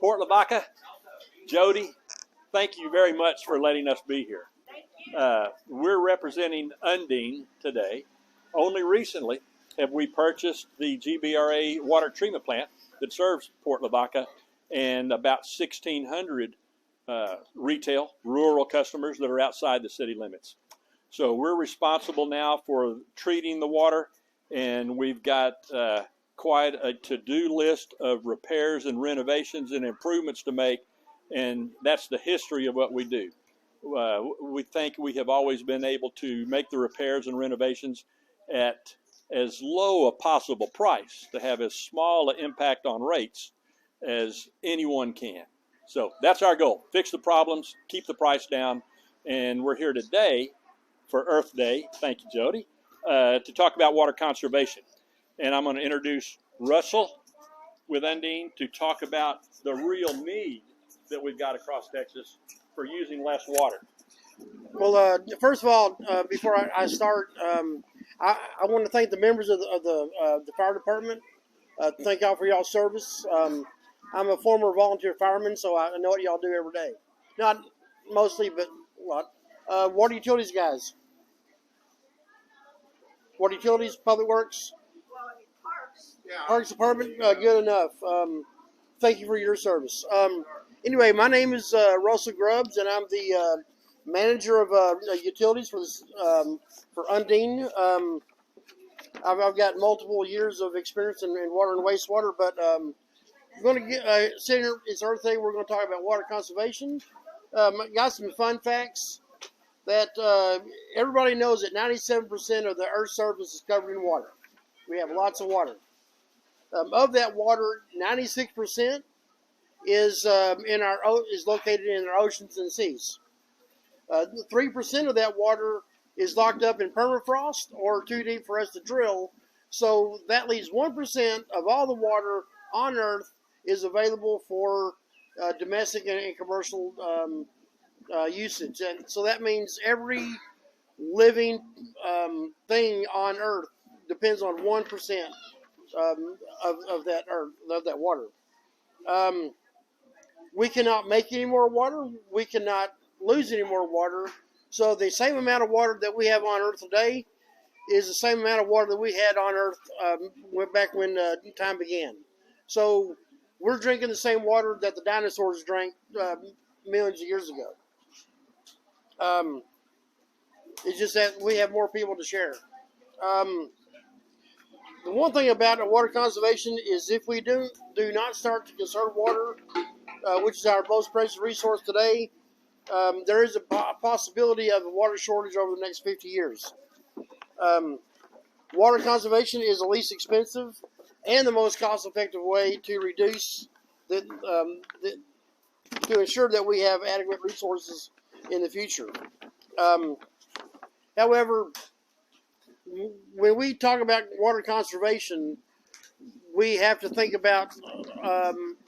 Port Lavaca, Jody, thank you very much for letting us be here. We're representing Undine today. Only recently have we purchased the GBRA water treatment plant that serves Port Lavaca and about 1,600 retail, rural customers that are outside the city limits. So we're responsible now for treating the water, and we've got quite a to-do list of repairs and renovations and improvements to make, and that's the history of what we do. We think we have always been able to make the repairs and renovations at as low a possible price to have as small an impact on rates as anyone can. So that's our goal. Fix the problems, keep the price down, and we're here today for Earth Day, thank you, Jody, to talk about water conservation. And I'm going to introduce Russell with Undine to talk about the real need that we've got across Texas for using less water. Well, first of all, before I start, I want to thank the members of the fire department. Thank y'all for y'all's service. I'm a former volunteer fireman, so I know what y'all do every day. Not mostly, but a lot. Water utilities guys. Water utilities, public works. Parks Department, good enough. Thank you for your service. Anyway, my name is Russell Grubbs, and I'm the manager of utilities for this, for Undine. I've got multiple years of experience in water and wastewater, but I'm going to get it's Earth Day. We're going to talk about water conservation. Got some fun facts that everybody knows that 97% of the Earth's surface is covered in water. We have lots of water. Of that water, 96% is located in our oceans and seas. 3% of that water is locked up in permafrost or too deep for us to drill. So that leaves 1% of all the water on Earth is available for domestic and commercial usage. And so that means every living thing on Earth depends on 1% of that water. We cannot make any more water. We cannot lose any more water. So the same amount of water that we have on Earth today is the same amount of water that we had on Earth back when time began. So we're drinking the same water that the dinosaurs drank millions of years ago. It's just that we have more people to share. The one thing about water conservation is if we do not start to conserve water, which is our most precious resource today, there is a possibility of a water shortage over the next 50 years. Water conservation is the least expensive and the most cost-effective way to reduce to ensure that we have adequate resources in the future. However, when we talk about water conservation, we have to think about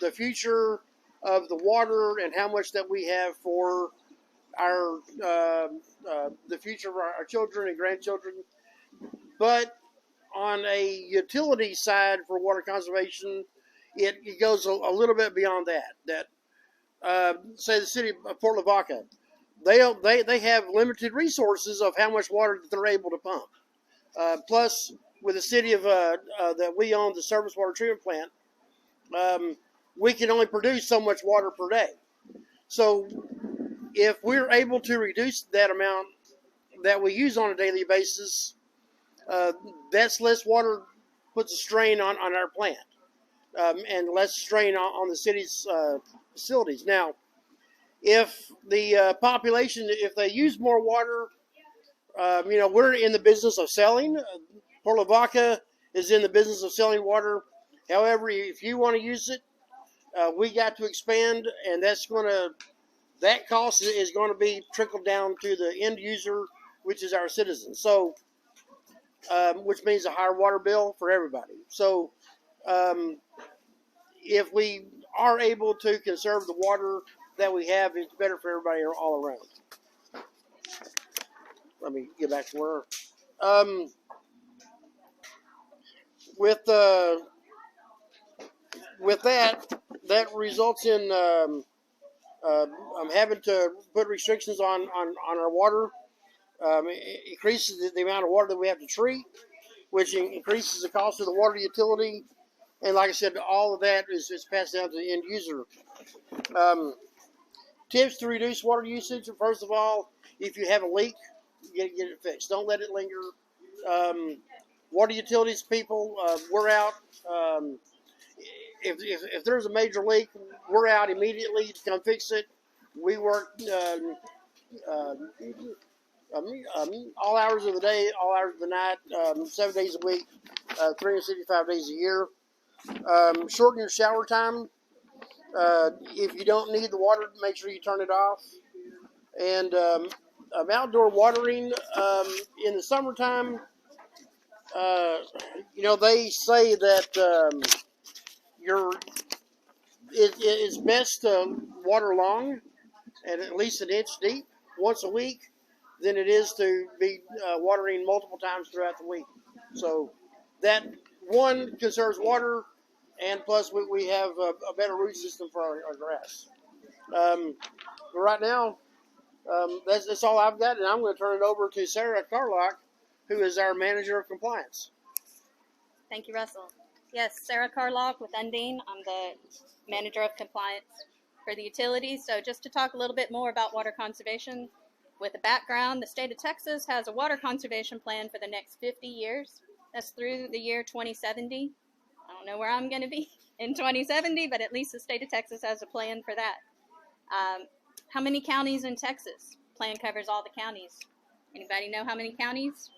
the future of the water and how much that we have for our the future of our children and grandchildren. But on a utility side for water conservation, it goes a little bit beyond that. Say the city of Port Lavaca, they have limited resources of how much water that they're able to pump. Plus, with the city of that we own, the surface water treatment plant, we can only produce so much water per day. So if we're able to reduce that amount that we use on a daily basis, that's less water puts a strain on our plant and less strain on the city's facilities. Now, if the population, if they use more water, we're in the business of selling. Port Lavaca is in the business of selling water. However, if you want to use it, we got to expand, and that cost is going to be trickled down to the end user, which is our citizens. So, which means a higher water bill for everybody. So, if we are able to conserve the water that we have, it's better for everybody all around. Let me get back to where. With that, that results in having to put restrictions on our water. It increases the amount of water that we have to treat, which increases the cost of the water utility. And like I said, all of that is passed down to the end user. Tips to reduce water usage. First of all, if you have a leak, get it fixed. Don't let it linger. Water utilities people, we're out. If there's a major leak, we're out immediately to come fix it. We work all hours of the day, all hours of the night, 7 days a week, 365 days a year. Shorten your shower time. If you don't need the water, make sure you turn it off. And outdoor watering in the summertime, they say that it's best to water long and at least an inch deep once a week than it is to be watering multiple times throughout the week. So that one conserves water, and plus we have a better root system for our grass. But right now, that's all I've got, and I'm going to turn it over to Sarah Carlock, who is our manager of compliance. Thank you, Russell. Yes, Sarah Carlock with Undine. I'm the manager of compliance for the utilities. So just to talk a little bit more about water conservation, with a background, the state of Texas has a water conservation plan for the next 50 years. That's through the year 2070. I don't know where I'm going to be in 2070, but at least the state of Texas has a plan for that. How many counties in Texas? Plan covers all the counties. Anybody know how many counties?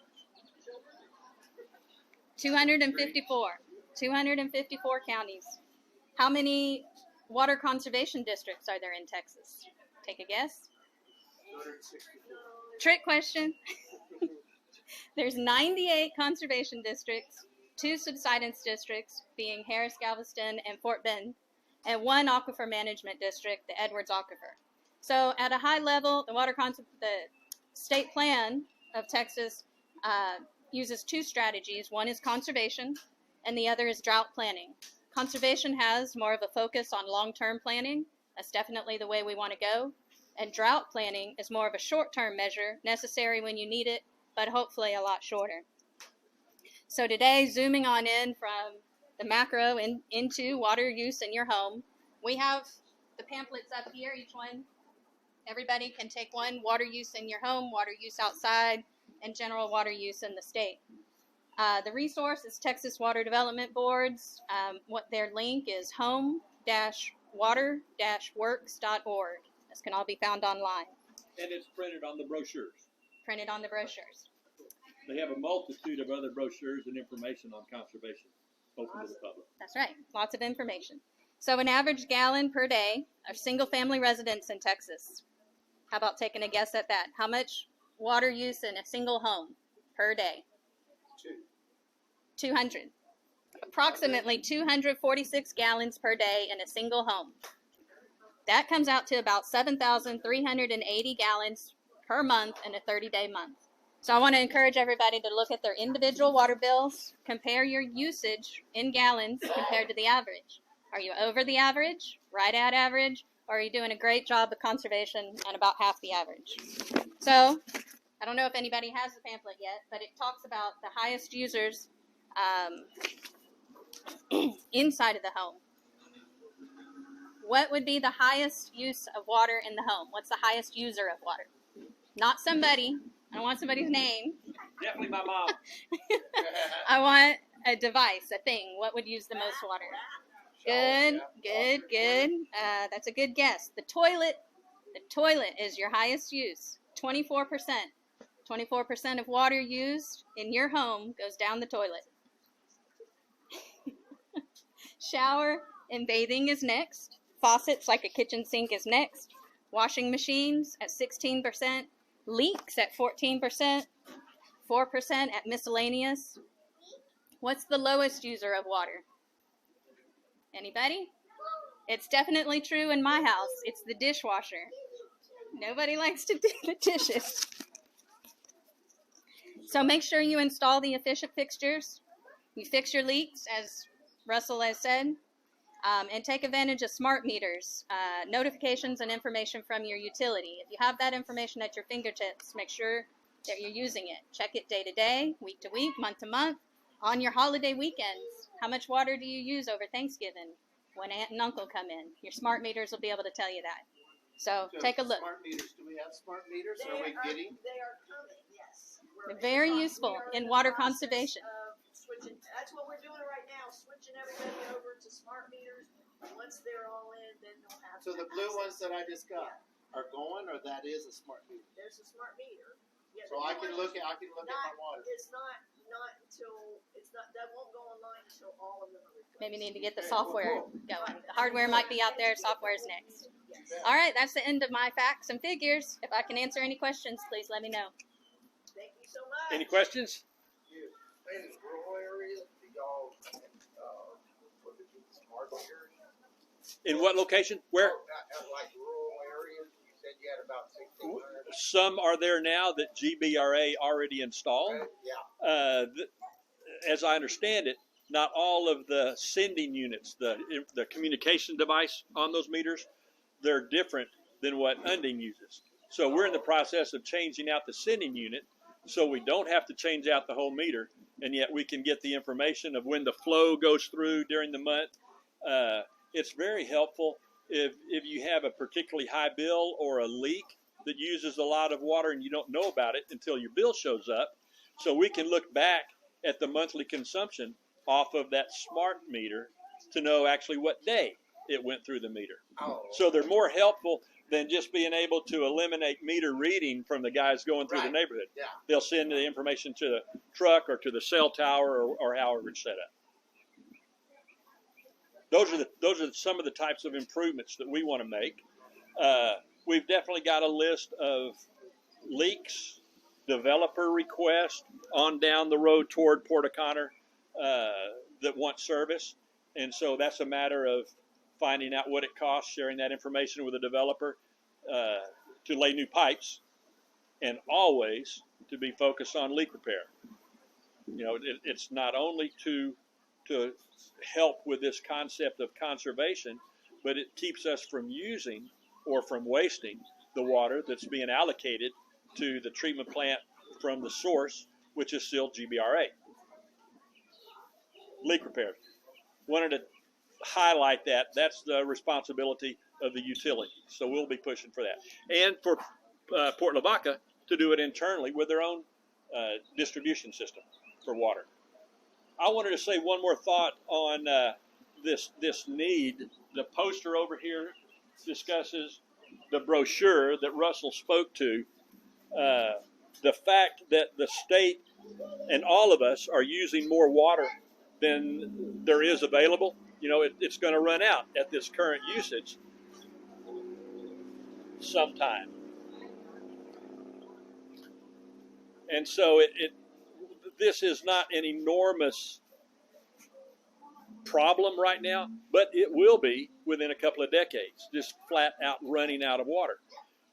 254. 254 counties. How many water conservation districts are there in Texas? Take a guess. Trick question. There's 98 conservation districts, 2 subsidence districts, being Harris, Galveston, and Fort Bend, and 1 aquifer management district, the Edwards Aquifer. So at a high level, the state plan of Texas uses 2 strategies. One is conservation, and the other is drought planning. Conservation has more of a focus on long-term planning. That's definitely the way we want to go. And drought planning is more of a short-term measure, necessary when you need it, but hopefully a lot shorter. So today, zooming on in from the macro into water use in your home, we have the pamphlets up here, each one. Everybody can take one: water use in your home, water use outside, and general water use in the state. The resource is Texas Water Development Board's. What their link is home-water-works.org. This can all be found online. And it's printed on the brochures. Printed on the brochures. They have a multitude of other brochures and information on conservation open to the public. That's right. Lots of information. So an average gallon per day of single-family residents in Texas. How about taking a guess at that? How much water use in a single home per day? 200. Approximately 246 gallons per day in a single home. That comes out to about 7,380 gallons per month in a 30-day month. So I want to encourage everybody to look at their individual water bills, compare your usage in gallons compared to the average. Are you over the average, right at average, or are you doing a great job of conservation and about half the average? So I don't know if anybody has the pamphlet yet, but it talks about the highest users inside of the home. What would be the highest use of water in the home? What's the highest user of water? Not somebody. I don't want somebody's name. Definitely my mom. I want a device, a thing. What would use the most water? Good. That's a good guess. The toilet. The toilet is your highest use. 24%. 24% of water used in your home goes down the toilet. Shower and bathing is next. Faucets like a kitchen sink is next. Washing machines at 16%. Leaks at 14%. 4% at miscellaneous. What's the lowest user of water? Anybody? It's definitely true in my house. It's the dishwasher. Nobody likes to do the dishes. So make sure you install the efficient fixtures. You fix your leaks, as Russell has said. And take advantage of smart meters, notifications and information from your utility. If you have that information at your fingertips, make sure that you're using it. Check it day to day, week to week, month to month, on your holiday weekends. How much water do you use over Thanksgiving when Aunt and Uncle come in? Your smart meters will be able to tell you that. So take a look. Smart meters. Do we have smart meters? Are we getting? They are coming, yes. They're very useful in water conservation. Switching, that's what we're doing right now, switching everybody over to smart meters. Once they're all in, then they'll have. So the blue ones that I just got are going, or that is a smart meter? There's a smart meter. Yeah, So I can look at my water. It's not until, that won't go online until all of them are replaced. Maybe need to get the software going. The hardware might be out there, software's next. Yes. All right, that's the end of my facts and figures. If I can answer any questions, please let me know. Thank you so much. Any questions? In rural areas, do y'all look at the smart meters? In what location? Where? Like rural areas, you said you had about 1,600. Some are there now that GBRA already installed. Yeah. As I understand it, not all of the sending units, the communication device on those meters, they're different than what Undine uses. So we're in the process of changing out the sending unit so we don't have to change out the whole meter, and yet we can get the information of when the flow goes through during the month. It's very helpful if you have a particularly high bill or a leak that uses a lot of water and you don't know about it until your bill shows up. So we can look back at the monthly consumption off of that smart meter to know actually what day it went through the meter. Oh. So they're more helpful than just being able to eliminate meter reading from the guys going through the neighborhood. Yeah. They'll send the information to the truck or to the cell tower or however it's set up. Those are some of the types of improvements that we want to make. We've definitely got a list of leaks, developer requests on down the road toward Port O'Connor that want service. And so that's a matter of finding out what it costs, sharing that information with the developer to lay new pipes, and always to be focused on leak repair. You know, it's not only to help with this concept of conservation, but it keeps us from using or from wasting the water that's being allocated to the treatment plant from the source, which is still GBRA. Leak repair. Wanted to highlight that. That's the responsibility of the utility. So we'll be pushing for that. And for Port Lavaca to do it internally with their own distribution system for water. I wanted to say one more thought on this need. The poster over here discusses the brochure that Russell spoke to. The fact that the state and all of us are using more water than there is available. You know, it's going to run out at this current usage sometime. And so this is not an enormous problem right now, but it will be within a couple of decades, just flat out running out of water.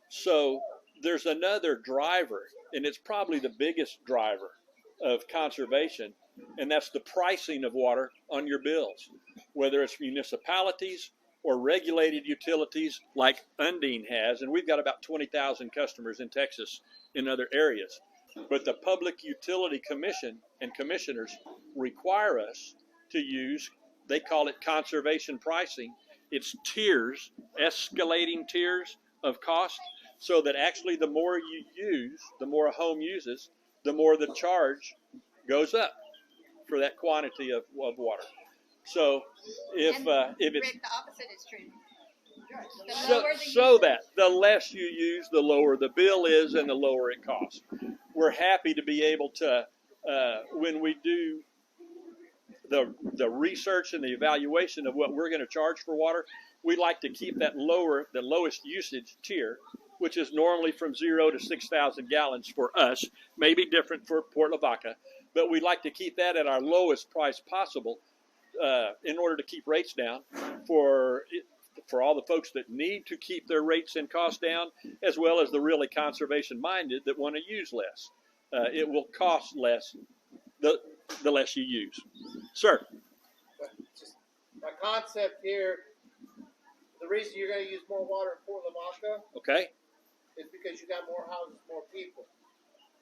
So there's another driver, and it's probably the biggest driver of conservation, and that's the pricing of water on your bills, whether it's municipalities or regulated utilities like Undine has, and we've got about 20,000 customers in Texas in other areas. But the Public Utility Commission and commissioners require us to use, they call it conservation pricing. It's tiers, escalating tiers of cost, so that actually the more you use, the more a home uses, the more the charge goes up for that quantity of water. So if it's Rick, the opposite is true. so that the less you use, the lower the bill is and the lower it costs. We're happy to be able to, when we do the research and the evaluation of what we're going to charge for water, we like to keep that the lowest usage tier, which is normally from 0 to 6,000 gallons for us, maybe different for Port Lavaca, but we like to keep that at our lowest price possible in order to keep rates down for all the folks that need to keep their rates and costs down, as well as the really conservation-minded that want to use less. It will cost less the less you use. Sir? Just My concept here, the reason you're going to use more water in Port Lavaca Okay. is because you got more houses, more people.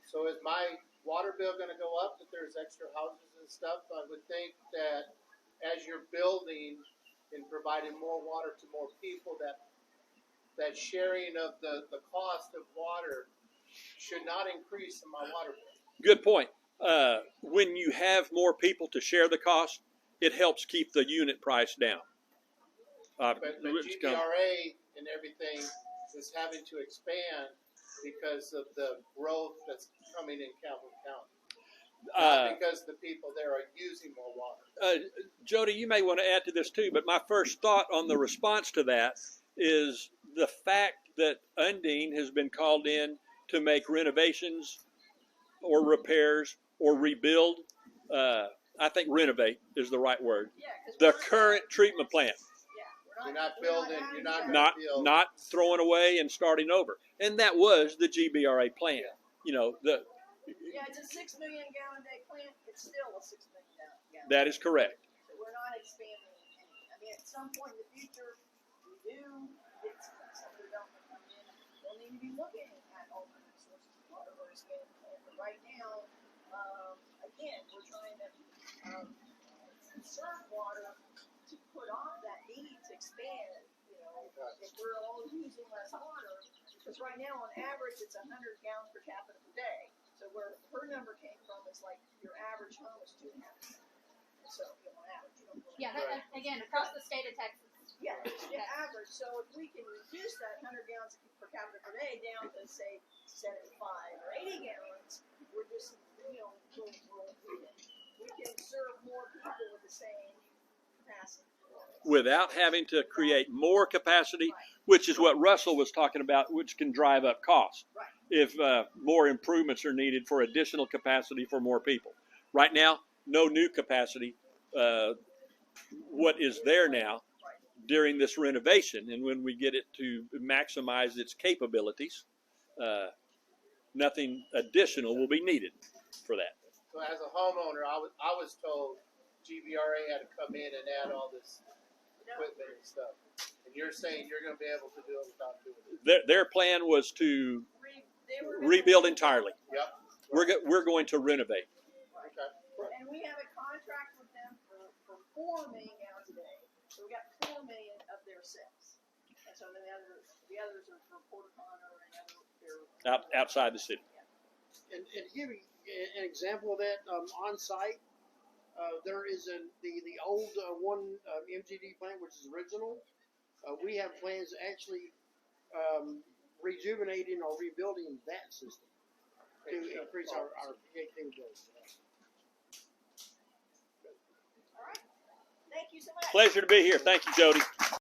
So is my water bill going to go up if there's extra houses and stuff? I would think that as you're building and providing more water to more people, that sharing of the cost of water should not increase in my water bill. Good point. When you have more people to share the cost, it helps keep the unit price down. But GBRA and everything is having to expand because of the growth that's coming in Calhoun County. Not because the people there are using more water. Jody, you may want to add to this too, but my first thought on the response to that is the fact that Undine has been called in to make renovations or repairs or rebuild. I think renovate is the right word. Yeah, 'cause The we're current treatment plant. Yeah, You're not building, you're not going Not to build. not throwing away and starting over. And that was the GBRA plan. You know, Yeah, it's a 6 million gallon day plant. It's still a 6 million gallon. that is correct. So we're not expanding any. I mean, at some point in the future, we do get some development come in. We'll need to be looking at alternate sources of water or expanding the plant. But right now, again, we're trying to conserve water to put off that need to expand. You know, if we're all using less water, because right now on average it's 100 gallons per capita per day. So where her number came from is like your average home is 2.5. So on average, you don't. Yeah, that, again, across the state of Texas. Yeah, it's the average. So if we can reduce that 100 gallons per capita per day down to say 75 or 80 gallons, we're just we can serve more people with the same capacity. Without having to create more capacity, which is what Russell was talking about, which can drive up cost. Right. If more improvements are needed for additional capacity for more people. Right now, no new capacity. What is there now during this renovation, and when we get it to maximize its capabilities, nothing additional will be needed for that. So as a homeowner, I was told GBRA had to come in and add all this equipment and stuff. And you're saying you're going to be able to do it without doing it. Their plan was to rebuild entirely. Yep. We're going to renovate. Okay. And we have a contract with them for 4 million gallons a day. So we got 4 million of their sales. And so the others are for Port Lavaca and other. Outside the city. And to give you an example of that, on site, there is the old MGD plant, which is original. We have plans to actually rejuvenating or rebuilding that system to increase our capabilities. All right. Thank you so much. Pleasure to be here. Thank you, Jody.